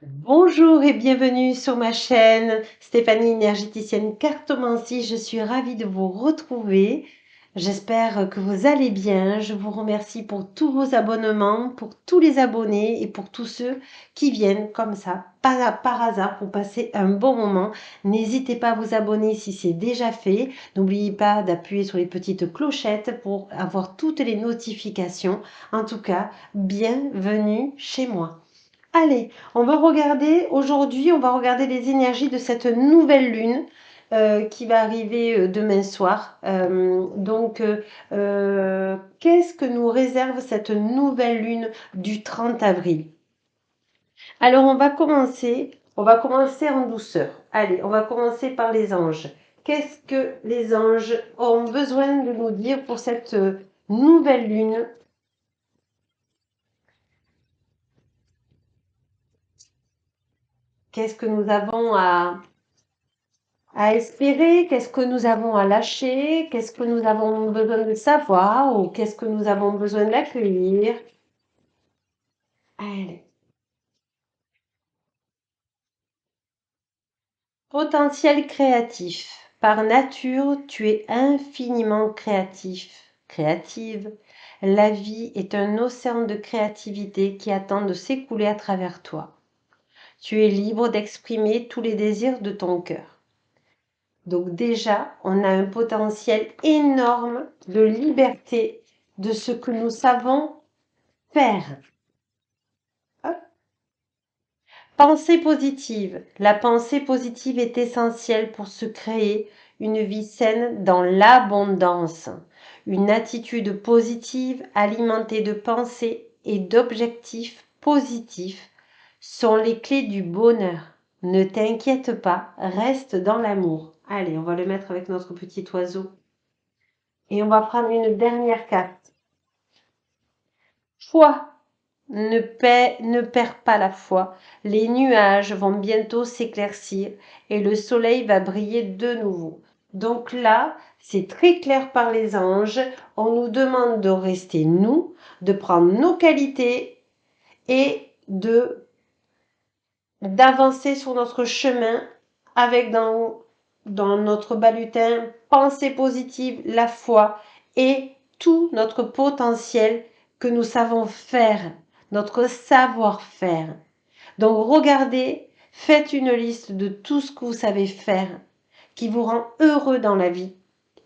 Bonjour et bienvenue sur ma chaîne Stéphanie énergéticienne cartomancie. Je suis ravie de vous retrouver. J'espère que vous allez bien. Je vous remercie pour tous vos abonnements, pour tous les abonnés et pour tous ceux qui viennent comme ça, par hasard, pour passer un bon moment. N'hésitez pas à vous abonner si c'est déjà fait. N'oubliez pas d'appuyer sur les petites clochettes pour avoir toutes les notifications. En tout cas, bienvenue chez moi. Allez, on va regarder aujourd'hui, on va regarder les énergies de cette nouvelle lune qui va arriver demain soir. Qu'est-ce que nous réserve cette nouvelle lune du 30 avril? Alors, on va commencer en douceur. Allez, on va commencer par les anges. Qu'est-ce que les anges ont besoin de nous dire pour cette nouvelle lune? Qu'est-ce que nous avons à espérer, qu'est-ce que nous avons à lâcher, qu'est-ce que nous avons besoin de savoir ou qu'est-ce que nous avons besoin d'accueillir. Allez. Potentiel créatif. Par nature, tu es infiniment créatif, créative. La vie est un océan de créativité qui attend de s'écouler à travers toi. Tu es libre d'exprimer tous les désirs de ton cœur. Donc déjà, on a un potentiel énorme de liberté de ce que nous savons faire. Hop. Pensée positive. La pensée positive est essentielle pour se créer une vie saine dans l'abondance. Une attitude positive alimentée de pensées et d'objectifs positifs sont les clés du bonheur. Ne t'inquiète pas, reste dans l'amour. Allez, on va le mettre avec notre petit oiseau. Et on va prendre une dernière carte. Foi. Ne perds pas la foi. Les nuages vont bientôt s'éclaircir et le soleil va briller de nouveau. Donc là, c'est très clair par les anges. On nous demande de rester nous, de prendre nos qualités et d'avancer sur notre chemin avec dans notre balutin pensée positive, la foi et tout notre potentiel que nous savons faire, notre savoir-faire. Donc regardez, faites une liste de tout ce que vous savez faire qui vous rend heureux dans la vie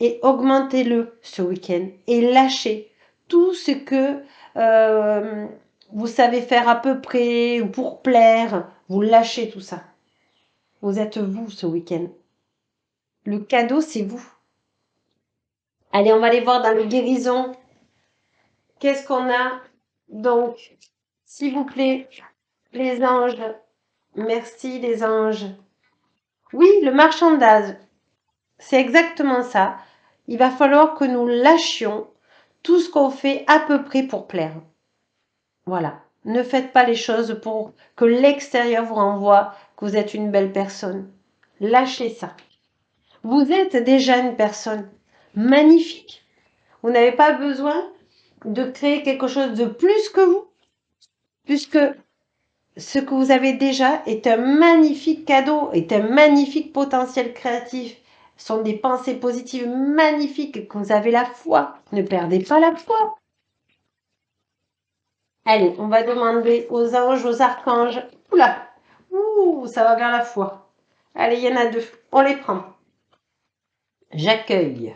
et augmentez-le ce week-end et lâchez tout ce que euh, vous savez faire à peu près ou pour plaire, vous lâchez tout ça. Vous êtes vous ce week-end. Le cadeau, c'est vous. Allez, on va aller voir dans les guérisons. Qu'est-ce qu'on a? Donc, s'il vous plaît, les anges. Merci les anges. Oui, le marchandage. C'est exactement ça. Il va falloir que nous lâchions tout ce qu'on fait à peu près pour plaire. Voilà. Ne faites pas les choses pour que l'extérieur vous renvoie que vous êtes une belle personne. Lâchez ça. Vous êtes déjà une personne magnifique. Vous n'avez pas besoin de créer quelque chose de plus que vous, puisque ce que vous avez déjà est un magnifique cadeau, est un magnifique potentiel créatif. Ce sont des pensées positives magnifiques, que vous avez la foi. Ne perdez pas la foi. Allez, on va demander aux anges, aux archanges. Oula, ouh, ça va vers la foi. Allez, il y en a deux. On les prend. J'accueille.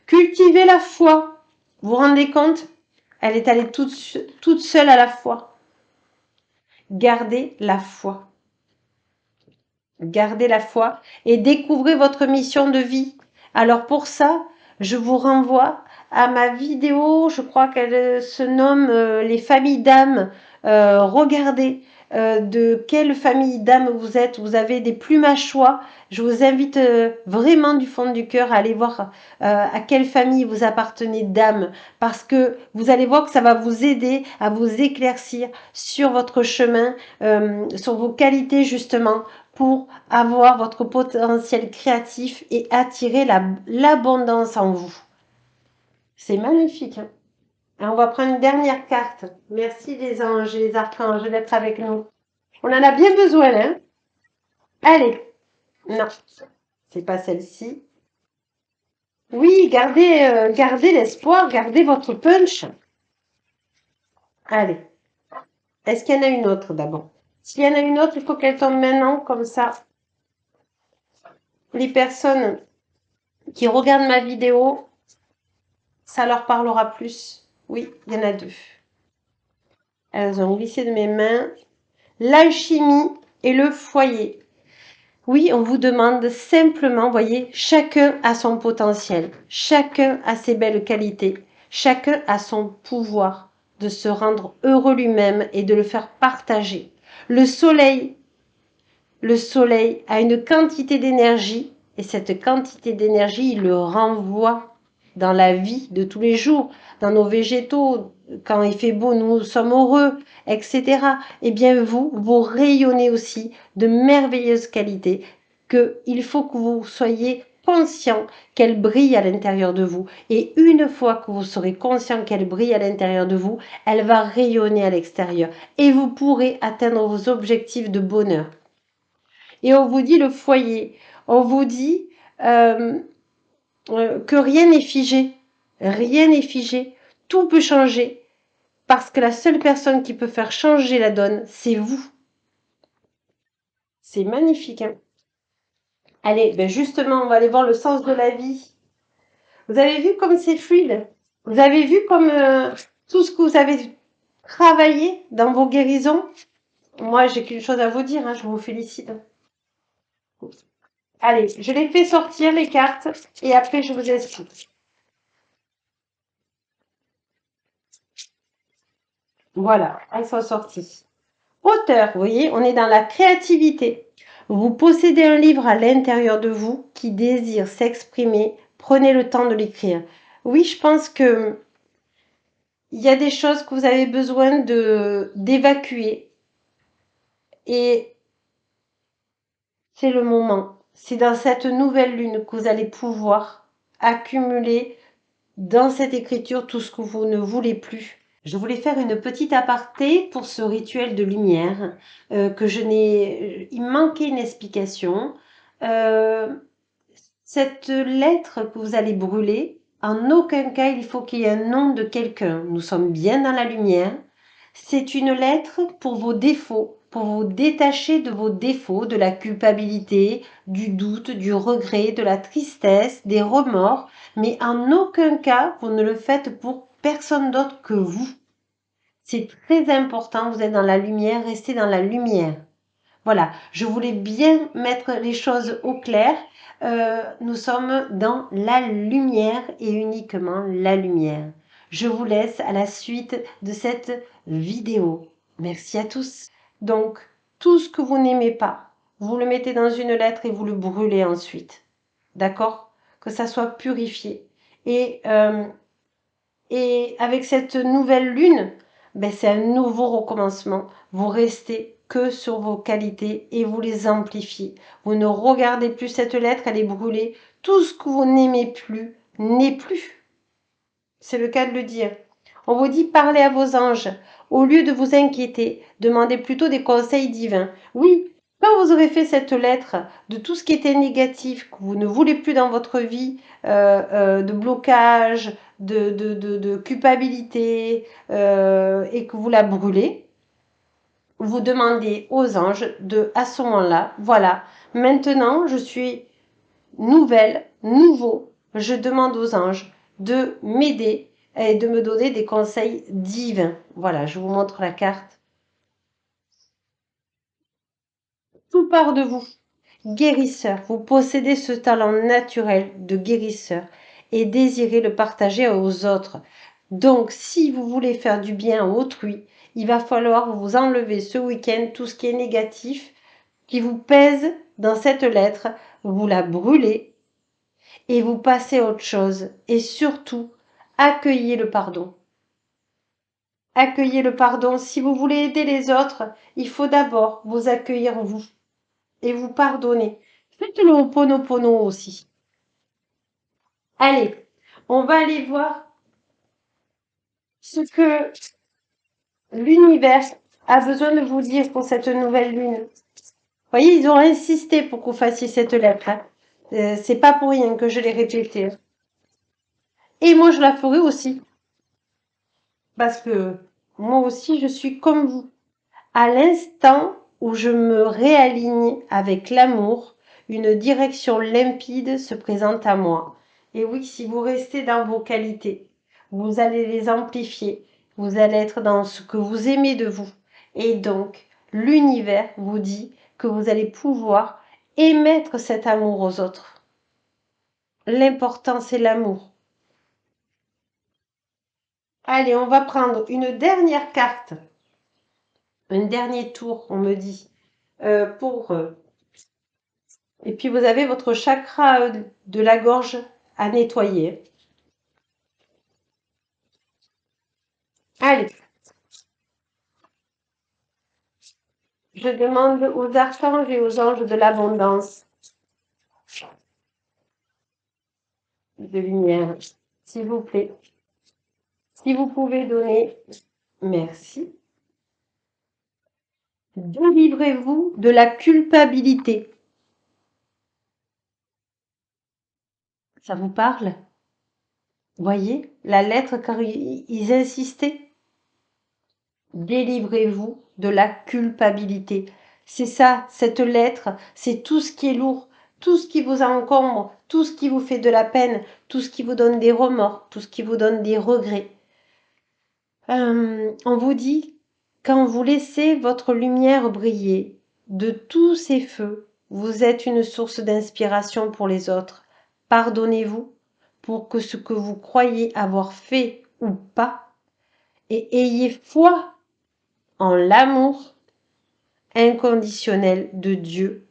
Cultivez la foi. Vous vous rendez compte? Elle est allée toute seule à la foi. Gardez la foi. Gardez la foi et découvrez votre mission de vie. Alors pour ça, je vous renvoie à ma vidéo, je crois qu'elle se nomme Les familles d'âmes. Regardez de quelle famille d'âmes vous êtes. Vous avez des plumes à choix. Je vous invite vraiment du fond du cœur à aller voir à quelle famille vous appartenez d'âmes, parce que vous allez voir que ça va vous aider à vous éclaircir sur votre chemin, sur vos qualités justement, pour avoir votre potentiel créatif et attirer l'abondance en vous. C'est magnifique. Hein. Et on va prendre une dernière carte. Merci les anges et les archanges d'être avec nous. On en a bien besoin, hein. Allez, non, c'est pas celle-ci. Oui, gardez l'espoir, gardez votre punch. Allez, est-ce qu'il y en a une autre d'abord? S'il y en a une autre, il faut qu'elle tombe maintenant, comme ça. Les personnes qui regardent ma vidéo, ça leur parlera plus. Oui, il y en a deux. Elles ont glissé de mes mains. L'alchimie et le foyer. Oui, on vous demande simplement, voyez, chacun a son potentiel, chacun a ses belles qualités, chacun a son pouvoir de se rendre heureux lui-même et de le faire partager. Le soleil, le soleil a une quantité d'énergie et cette quantité d'énergie, il le renvoie dans la vie de tous les jours, dans nos végétaux, quand il fait beau, nous sommes heureux, etc. Eh bien, vous rayonnez aussi de merveilleuses qualités qu'il faut que vous soyez conscient qu'elle brille à l'intérieur de vous. Et une fois que vous serez conscient qu'elle brille à l'intérieur de vous, elle va rayonner à l'extérieur. Et vous pourrez atteindre vos objectifs de bonheur. Et on vous dit le foyer. On vous dit que rien n'est figé. Rien n'est figé. Tout peut changer. Parce que la seule personne qui peut faire changer la donne, c'est vous. C'est magnifique, hein. Allez, ben justement, on va aller voir le sens de la vie. Vous avez vu comme c'est fluide? Vous avez vu comme tout ce que vous avez travaillé dans vos guérisons? Moi, j'ai qu'une chose à vous dire, hein, je vous félicite. Allez, je les fais sortir les cartes et après je vous explique. Voilà, elles sont sorties. Auteur, vous voyez, on est dans la créativité. Vous possédez un livre à l'intérieur de vous qui désire s'exprimer. Prenez le temps de l'écrire. Oui, je pense que il y a des choses que vous avez besoin d'évacuer et c'est le moment. C'est dans cette nouvelle lune que vous allez pouvoir accumuler dans cette écriture tout ce que vous ne voulez plus. Je voulais faire une petite aparté pour ce rituel de lumière que je n'ai... Il manquait une explication. Euh, cette lettre que vous allez brûler, en aucun cas il faut qu'il y ait un nom de quelqu'un. Nous sommes bien dans la lumière. C'est une lettre pour vos défauts, pour vous détacher de vos défauts, de la culpabilité, du doute, du regret, de la tristesse, des remords, mais en aucun cas vous ne le faites pour personne d'autre que vous. C'est très important, vous êtes dans la lumière, restez dans la lumière. Voilà, je voulais bien mettre les choses au clair. Nous sommes dans la lumière et uniquement la lumière. Je vous laisse à la suite de cette vidéo. Merci à tous. Donc, tout ce que vous n'aimez pas, vous le mettez dans une lettre et vous le brûlez ensuite. D'accord? Que ça soit purifié. Et, euh, et avec cette nouvelle lune, ben c'est un nouveau recommencement. Vous restez que sur vos qualités et vous les amplifiez. Vous ne regardez plus cette lettre, elle est brûlée. Tout ce que vous n'aimez plus n'est plus. C'est le cas de le dire. On vous dit parlez à vos anges. Au lieu de vous inquiéter, demandez plutôt des conseils divins. Oui, quand vous aurez fait cette lettre de tout ce qui était négatif, que vous ne voulez plus dans votre vie, de blocage, de culpabilité, et que vous la brûlez, vous demandez aux anges de, à ce moment-là, voilà, maintenant je suis nouvelle, nouveau, je demande aux anges de m'aider et de me donner des conseils divins. Voilà, je vous montre la carte. Tout part de vous. Guérisseur, vous possédez ce talent naturel de guérisseur et désirez le partager aux autres. Donc, si vous voulez faire du bien à autrui, il va falloir vous enlever ce week-end tout ce qui est négatif, qui vous pèse dans cette lettre, vous la brûlez et vous passez à autre chose. Et surtout, accueillez le pardon. Accueillez le pardon. Si vous voulez aider les autres, il faut d'abord vous accueillir vous et vous pardonner. Faites le Ho'oponopono aussi. Allez, on va aller voir ce que l'univers a besoin de vous dire pour cette nouvelle lune. Vous voyez, ils ont insisté pour que vous fassiez cette lettre. Hein. C'est pas pour rien que je l'ai répétée. Et moi, je la ferai aussi. Parce que moi aussi, je suis comme vous. À l'instant où je me réaligne avec l'amour, une direction limpide se présente à moi. Et oui, si vous restez dans vos qualités, vous allez les amplifier, vous allez être dans ce que vous aimez de vous. Et donc, l'univers vous dit que vous allez pouvoir émettre cet amour aux autres. L'important, c'est l'amour. Allez, on va prendre une dernière carte, un dernier tour, on me dit, pour et puis vous avez votre chakra de la gorge à nettoyer. Allez, je demande aux archanges et aux anges de l'abondance, de lumière, s'il vous plaît. Si vous pouvez donner, merci. Délivrez-vous de la culpabilité. Ça vous parle? Voyez la lettre car ils insistaient. Délivrez-vous de la culpabilité. C'est ça, cette lettre, c'est tout ce qui est lourd, tout ce qui vous encombre, tout ce qui vous fait de la peine, tout ce qui vous donne des remords, tout ce qui vous donne des regrets. On vous dit, quand vous laissez votre lumière briller, de tous ces feux, vous êtes une source d'inspiration pour les autres. Pardonnez-vous pour que ce que vous croyez avoir fait ou pas, et ayez foi en l'amour inconditionnel de Dieu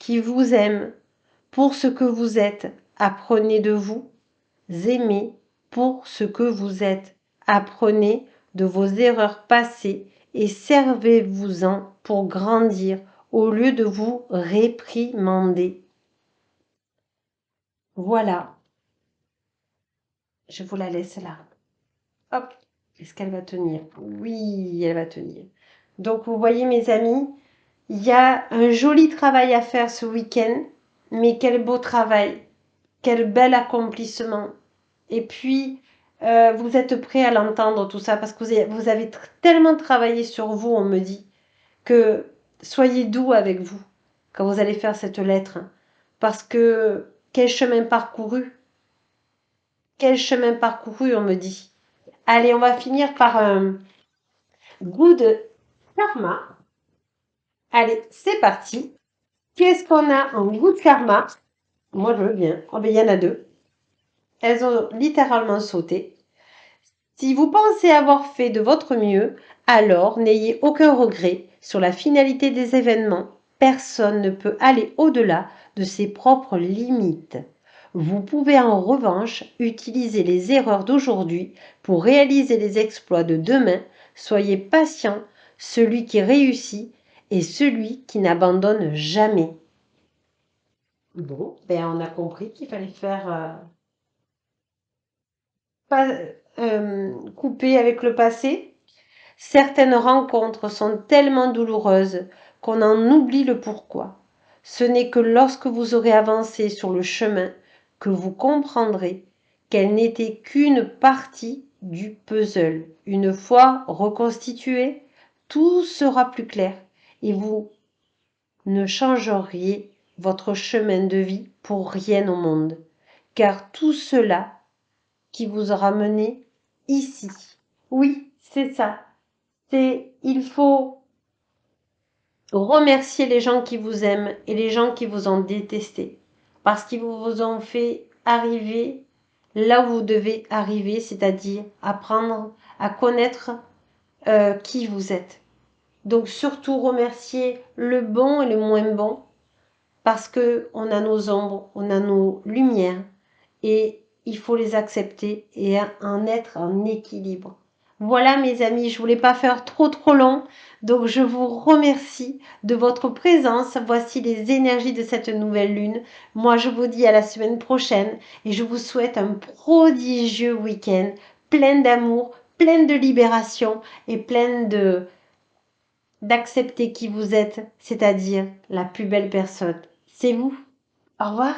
qui vous aime pour ce que vous êtes. Apprenez de vous aimer pour ce que vous êtes. Apprenez de vos erreurs passées et servez-vous-en pour grandir au lieu de vous réprimander. Voilà, je vous la laisse là. Hop, est-ce qu'elle va tenir? Oui, elle va tenir. Donc vous voyez mes amis, il y a un joli travail à faire ce week-end, mais quel beau travail, quel bel accomplissement. Et puis, vous êtes prêts à l'entendre tout ça parce que vous avez tellement travaillé sur vous, on me dit, que soyez doux avec vous quand vous allez faire cette lettre. Parce que quel chemin parcouru, on me dit. Allez, on va finir par un good karma. Allez, c'est parti. Qu'est-ce qu'on a en good karma? Moi, je veux bien. Oh, ben, il y en a deux. Elles ont littéralement sauté. Si vous pensez avoir fait de votre mieux, alors n'ayez aucun regret sur la finalité des événements. Personne ne peut aller au-delà de ses propres limites. Vous pouvez en revanche utiliser les erreurs d'aujourd'hui pour réaliser les exploits de demain. Soyez patient, celui qui réussit est celui qui n'abandonne jamais. Bon, ben on a compris qu'il fallait faire pas, couper avec le passé. Certaines rencontres sont tellement douloureuses qu'on en oublie le pourquoi. Ce n'est que lorsque vous aurez avancé sur le chemin que vous comprendrez qu'elle n'était qu'une partie du puzzle. Une fois reconstitué, tout sera plus clair et vous ne changeriez votre chemin de vie pour rien au monde, car tout cela qui vous aura mené ici. Oui, c'est ça. Il faut remercier les gens qui vous aiment et les gens qui vous ont détesté, parce qu'ils vous ont fait arriver là où vous devez arriver, c'est-à-dire apprendre à connaître qui vous êtes. Donc surtout remercier le bon et le moins bon, parce que on a nos ombres, on a nos lumières, et il faut les accepter et en être en équilibre. Voilà mes amis, je voulais pas faire trop long, donc je vous remercie de votre présence. Voici les énergies de cette nouvelle lune. Moi je vous dis à la semaine prochaine et je vous souhaite un prodigieux week-end plein d'amour, plein de libération et plein de d'accepter qui vous êtes, c'est-à-dire la plus belle personne. C'est vous. Au revoir.